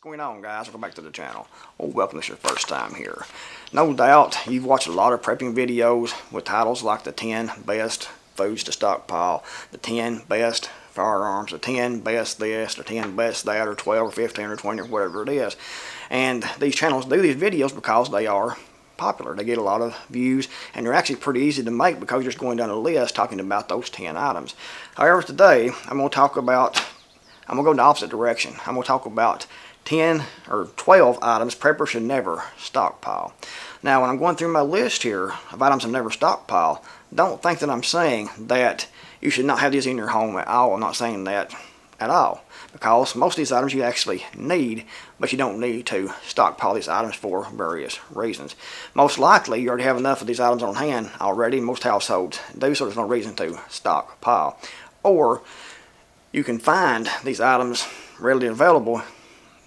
What's going on, guys? Welcome back to the channel. Welcome if it's your first time here. No doubt you've watched a lot of prepping videos with titles like the 10 best foods to stockpile, the 10 best firearms, the 10 best this, or 10 best that, or 12 or 15 or 20 or whatever it is. And these channels do these videos because they are popular. They get a lot of views, and they're actually pretty easy to make because you're just going down a list talking about those 10 items. However, today I'm going to go in the opposite direction. I'm going to talk about 10 or 12 items preppers should never stockpile. Now, when I'm going through my list here of items I've never stockpile, don't think that I'm saying that you should not have these in your home at all. I'm not saying that at all, because most of these items you actually need, but you don't need to stockpile these items for various reasons. Most likely you already have enough of these items on hand already. Most households do, so there's no reason to stockpile. Or you can find these items readily available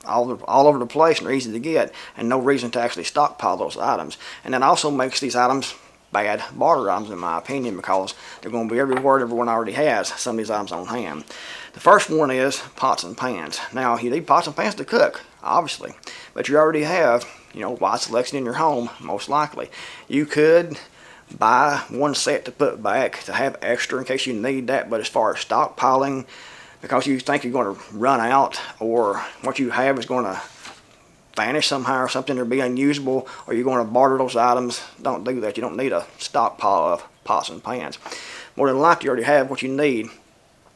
all over the place, and they're easy to get, and no reason to actually stockpile those items. And that also makes these items bad barter items, in my opinion, because they're going to be everywhere. Everyone already has some of these items on hand. The first one is pots and pans. Now, you need pots and pans to cook, obviously, but you already have, wide selection in your home, most likely. You could buy one set to put back to have extra in case you need that, but as far as stockpiling, because you think you're going to run out, or what you have is going to vanish somehow or something, or be unusable, or you're going to barter those items, don't do that. You don't need a stockpile of pots and pans. More than likely you already have what you need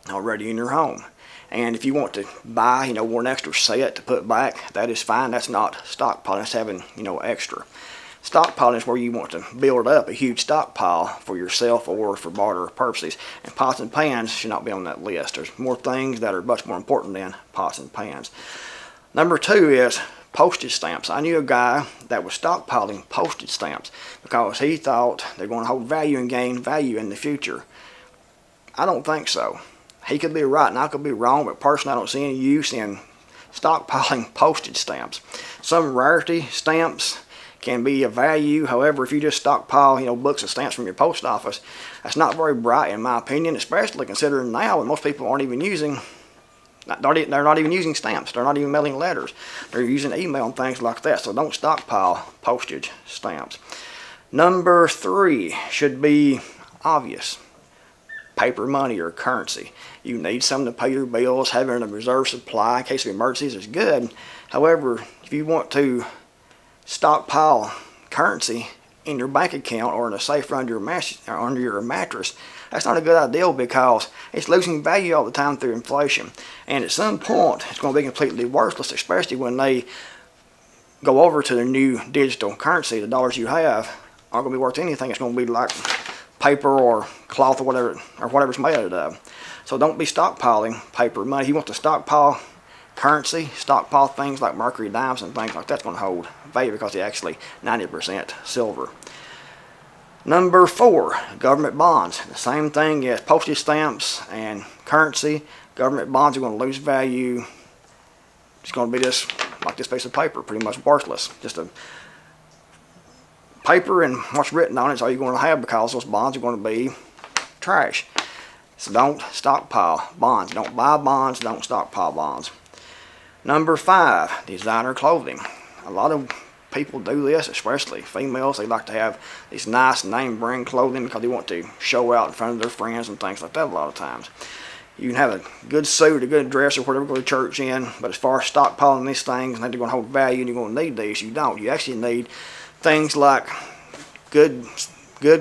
already in your home. And if you want to buy, one extra set to put back, that is fine. That's not stockpiling. That's having, extra. Stockpiling is where you want to build up a huge stockpile for yourself or for barter purposes. And pots and pans should not be on that list. There's more things that are much more important than pots and pans. Number 2 is postage stamps. I knew a guy that was stockpiling postage stamps because he thought they're going to hold value and gain value in the future. I don't think so. He could be right and I could be wrong, but personally I don't see any use in stockpiling postage stamps. Some rarity stamps can be of value. However, if you just stockpile, books of stamps from your post office, that's not very bright in my opinion, especially considering now that most people aren't even using, they're not even using stamps. They're not even mailing letters. They're using email and things like that. So don't stockpile postage stamps. Number 3 should be obvious. Paper money or currency. You need something to pay your bills. Having a reserve supply in case of emergencies is good. However, if you want to stockpile currency in your bank account or in a safe under your mattress, that's not a good idea because it's losing value all the time through inflation. And at some point, it's going to be completely worthless, especially when they go over to the new digital currency. The dollars you have aren't going to be worth anything. It's going to be like paper or cloth or whatever it's made out of. So don't be stockpiling paper money. You want to stockpile currency, stockpile things like mercury dimes and things like that's going to hold value because they're actually 90% silver. Number 4, government bonds. The same thing as postage stamps and currency. Government bonds are going to lose value. It's going to be just like this piece of paper, pretty much worthless. Just a paper and what's written on it is all you're going to have because those bonds are going to be trash. So don't stockpile bonds. Don't buy bonds. Don't stockpile bonds. Number 5, designer clothing. A lot of people do this, especially females. They like to have these nice name brand clothing because they want to show out in front of their friends and things like that a lot of times. You can have a good suit, a good dress, or whatever you go to church in, but as far as stockpiling these things and they're going to hold value and you're going to need these, you don't. You actually need things like good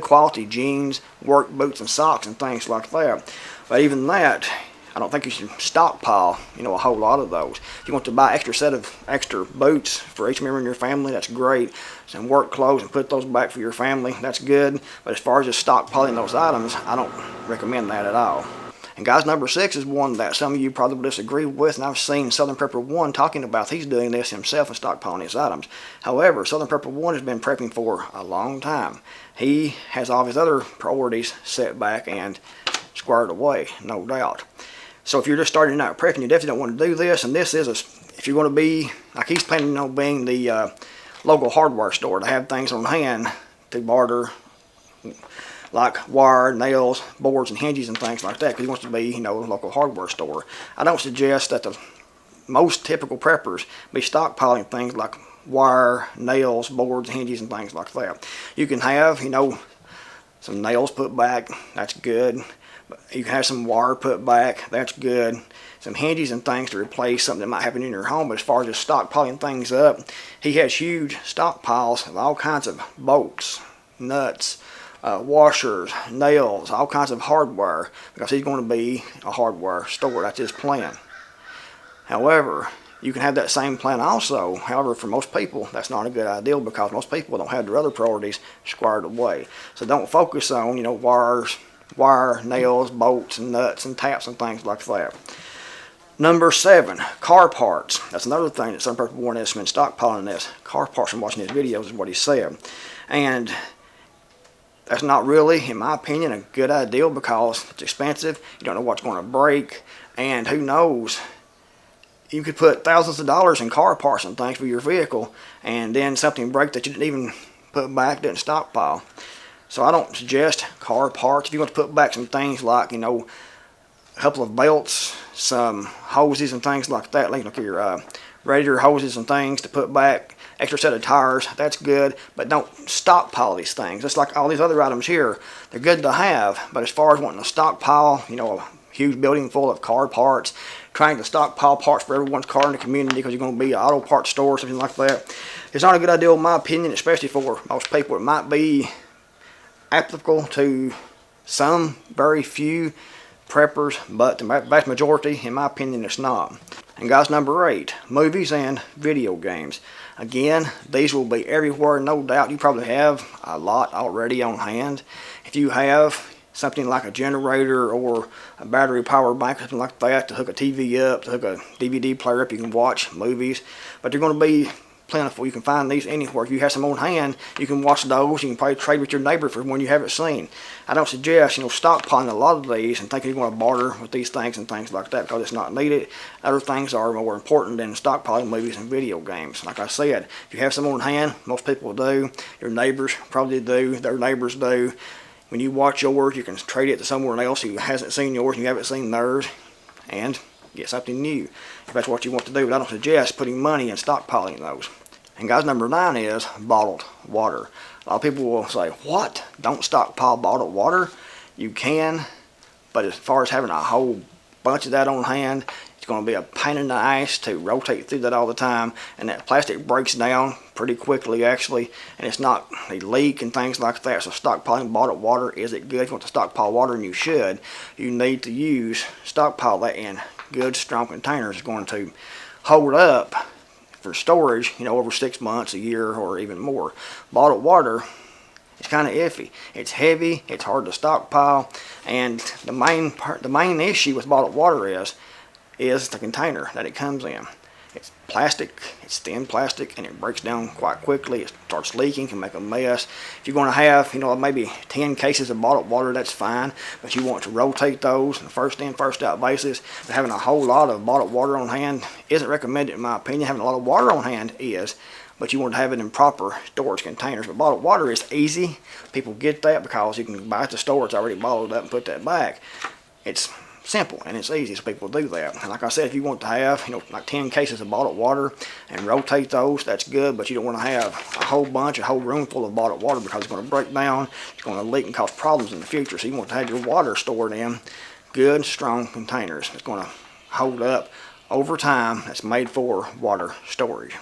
quality jeans, work boots, and socks and things like that. But even that, I don't think you should stockpile, a whole lot of those. If you want to buy extra boots for each member in your family, that's great. Some work clothes and put those back for your family, that's good. But as far as just stockpiling those items, I don't recommend that at all. And guys, number 6 is one that some of you probably will disagree with, and I've seen Southern Prepper 1 talking about he's doing this himself and stockpiling his items. However, Southern Prepper 1 has been prepping for a long time. He has all of his other priorities set back and squared away, no doubt. So if you're just starting out prepping, you definitely don't want to do this. And this is, if you're going to be, like he's planning on being the local hardware store to have things on hand to barter, like wire, nails, boards, and hinges and things like that, because he wants to be, a local hardware store. I don't suggest that the most typical preppers be stockpiling things like wire, nails, boards, hinges, and things like that. You can have, some nails put back, that's good. You can have some wire put back, that's good. Some hinges and things to replace something that might happen in your home. But as far as just stockpiling things up, he has huge stockpiles of all kinds of bolts, nuts, washers, nails, all kinds of hardware, because he's going to be a hardware store. That's his plan. However, you can have that same plan also. However, for most people, that's not a good idea, because most people don't have their other priorities squared away. So don't focus on, wire, nails, bolts, and nuts, and taps, and things like that. Number 7, car parts. That's another thing that some people want us been stockpiling this. Car parts from watching his videos is what he said. And that's not really, in my opinion, a good idea, because it's expensive. You don't know what's going to break. And who knows, you could put thousands of dollars in car parts and things for your vehicle, and then something breaks that you didn't even put back, didn't stockpile. So I don't suggest car parts. If you want to put back some things like, a couple of belts, some hoses and things like that, like your radiator hoses and things to put back, extra set of tires, that's good, but don't stockpile these things. Just like all these other items here, they're good to have, but as far as wanting to stockpile, a huge building full of car parts, trying to stockpile parts for everyone's car in the community because you're going to be an auto parts store or something like that, it's not a good idea in my opinion, especially for most people. It might be applicable to some very few preppers, but the vast majority, in my opinion, it's not. And guys, number 8, movies and video games. Again, these will be everywhere, no doubt. You probably have a lot already on hand. If you have something like a generator or a battery power bank or something like that to hook a TV up, to hook a DVD player up, you can watch movies. But they're going to be plentiful. You can find these anywhere. If you have some on hand, you can watch those. You can probably trade with your neighbor for one you haven't seen. I don't suggest, stockpiling a lot of these and thinking you're going to barter with these things and things like that, because it's not needed. Other things are more important than stockpiling movies and video games. Like I said, if you have some on hand, most people do. Your neighbors probably do. Their neighbors do. When you watch yours, you can trade it to someone else who hasn't seen yours and you haven't seen theirs, and get something new if that's what you want to do. But I don't suggest putting money in stockpiling those. And guys, number 9 is bottled water. A lot of people will say, what? Don't stockpile bottled water? You can, but as far as having a whole bunch of that on hand, it's going to be a pain in the ass to rotate through that all the time, and that plastic breaks down pretty quickly actually, and it's not a leak and things like that. So stockpiling bottled water, is it good? If you want to stockpile water, and you should, you need to stockpile that in good strong containers. It's going to hold up for storage, over 6 months, a year, or even more. Bottled water, it's kind of iffy. It's heavy, it's hard to stockpile, and the main issue with bottled water is the container that it comes in. It's plastic, it's thin plastic, and it breaks down quite quickly. It starts leaking, can make a mess. If you're going to have, maybe 10 cases of bottled water, that's fine, but you want to rotate those on a first in, first out basis. But having a whole lot of bottled water on hand isn't recommended in my opinion. Having a lot of water on hand is, but you want to have it in proper storage containers. But bottled water is easy. People get that because you can buy it at the store, it's already bottled up, and put that back. It's simple and it's easy, so people do that. And like I said, if you want to have like 10 cases of bottled water and rotate those, that's good, but you don't want to have a whole room full of bottled water, because it's going to break down, it's going to leak and cause problems in the future. So you want to have your water stored in good strong containers. It's going to hold up over time. That's made for water storage.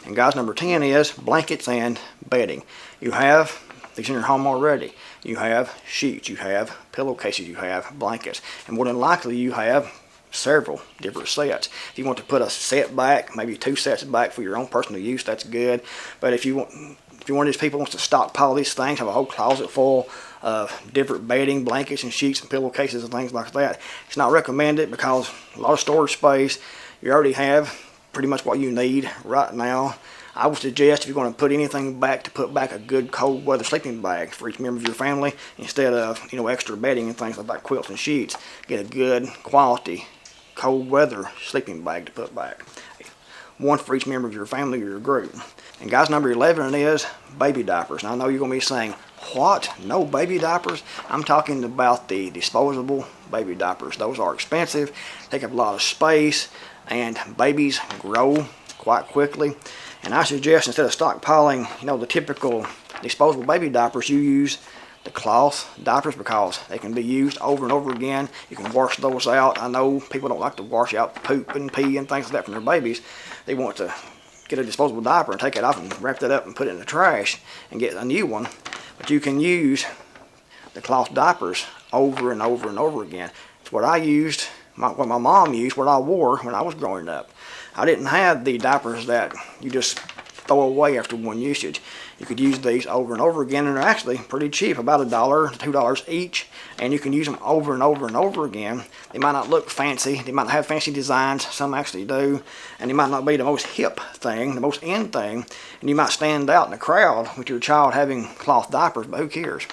And guys, number 10 is blankets and bedding. You have these in your home already. You have sheets, you have pillowcases, you have blankets, and more than likely you have several different sets. If you want to put a set back, maybe 2 sets back for your own personal use, that's good. But if you're one of these people who wants to stockpile these things, have a whole closet full of different bedding, blankets, and sheets and pillowcases and things like that, it's not recommended, because a lot of storage space, you already have pretty much what you need right now. I would suggest, if you're going to put anything back, to put back a good cold weather sleeping bag for each member of your family, instead of extra bedding and things like quilts and sheets. Get a good quality cold weather sleeping bag to put back. One for each member of your family or your group. And guys, number 11 is baby diapers. Now I know you're going to be saying, what? No baby diapers? I'm talking about the disposable baby diapers. Those are expensive, take up a lot of space. and babies grow quite quickly. And I suggest instead of stockpiling, the typical disposable baby diapers, you use the cloth diapers because they can be used over and over again. You can wash those out. I know people don't like to wash out poop and pee and things like that from their babies. They want to get a disposable diaper and take it off and wrap that up and put it in the trash and get a new one. But you can use the cloth diapers over and over and over again. It's what I used, what my mom used, what I wore when I was growing up. I didn't have the diapers that you just throw away after one usage. You could use these over and over again, and they're actually pretty cheap, about $1 to $2 each, and you can use them over and over and over again. They might not look fancy, they might not have fancy designs, some actually do, and they might not be the most hip thing, the most in thing, and you might stand out in the crowd with your child having cloth diapers, but who cares?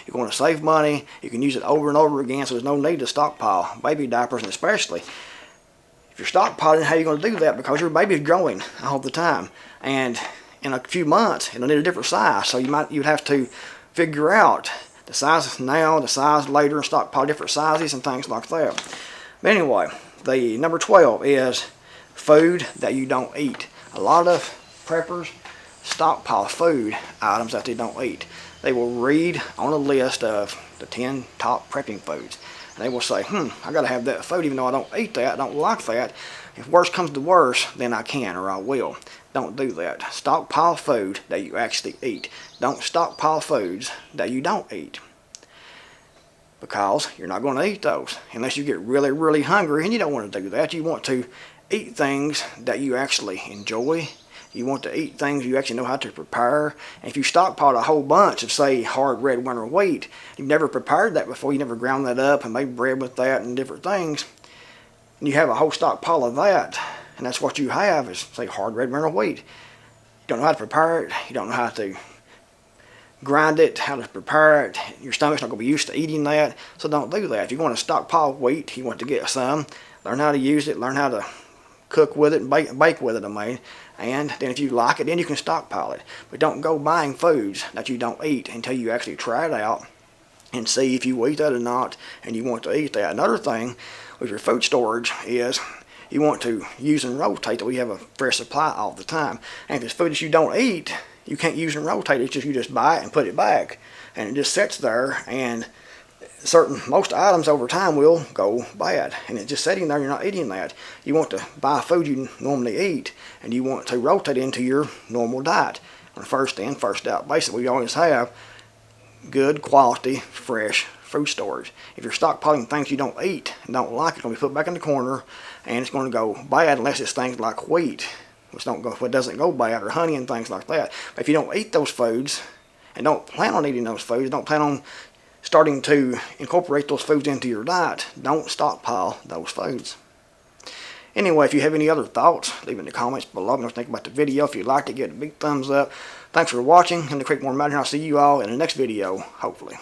You're going to save money, you can use it over and over again, so there's no need to stockpile baby diapers, and especially if you're stockpiling, how are you going to do that? Because your baby's growing all the time, and in a few months it'll need a different size, so you'd have to figure out the size now, the size later, and stockpile different sizes and things like that. But anyway, the number 12 is food that you don't eat. A lot of preppers stockpile food items that they don't eat. They will read on a list of the 10 top prepping foods, and they will say, I gotta have that food even though I don't eat that, I don't like that. If worse comes to worse, then I can or I will. Don't do that. Stockpile food that you actually eat. Don't stockpile foods that you don't eat, because you're not going to eat those unless you get really, really hungry, and you don't want to do that. You want to eat things that you actually enjoy. You want to eat things you actually know how to prepare. And if you stockpile a whole bunch of, say, hard red winter wheat, you've never prepared that before, you never ground that up and made bread with that and different things, and you have a whole stockpile of that, and that's what you have is, say, hard red winter wheat. You don't know how to prepare it, you don't know how to grind it, how to prepare it, your stomach's not going to be used to eating that, so don't do that. If you want to stockpile wheat, you want to get some, learn how to use it, learn how to cook with it and bake with it, and then if you like it, then you can stockpile it. But don't go buying foods that you don't eat until you actually try it out and see if you eat that or not, and you want to eat that. Another thing with your food storage is you want to use and rotate, that we have a fresh supply all the time. And if it's food that you don't eat, you can't use and rotate it. It's just you just buy it and put it back, and it just sits there, and most items over time will go bad, and it's just sitting there, you're not eating that. You want to buy food you normally eat, and you want to rotate into your normal diet on a first in, first out basis. We always have good quality, fresh food storage. If you're stockpiling things you don't eat and don't like, it's going to be put back in the corner, and it's going to go bad unless it's things like wheat, which doesn't go bad, or honey and things like that. But if you don't eat those foods and don't plan on eating those foods, don't plan on starting to incorporate those foods into your diet, don't stockpile those foods. Anyway, if you have any other thoughts, leave in the comments below. Let me know what you think about the video. If you liked it, give it a big thumbs up. Thanks for watching. I'm the Creekmore Mountain. I'll see you all in the next video, hopefully.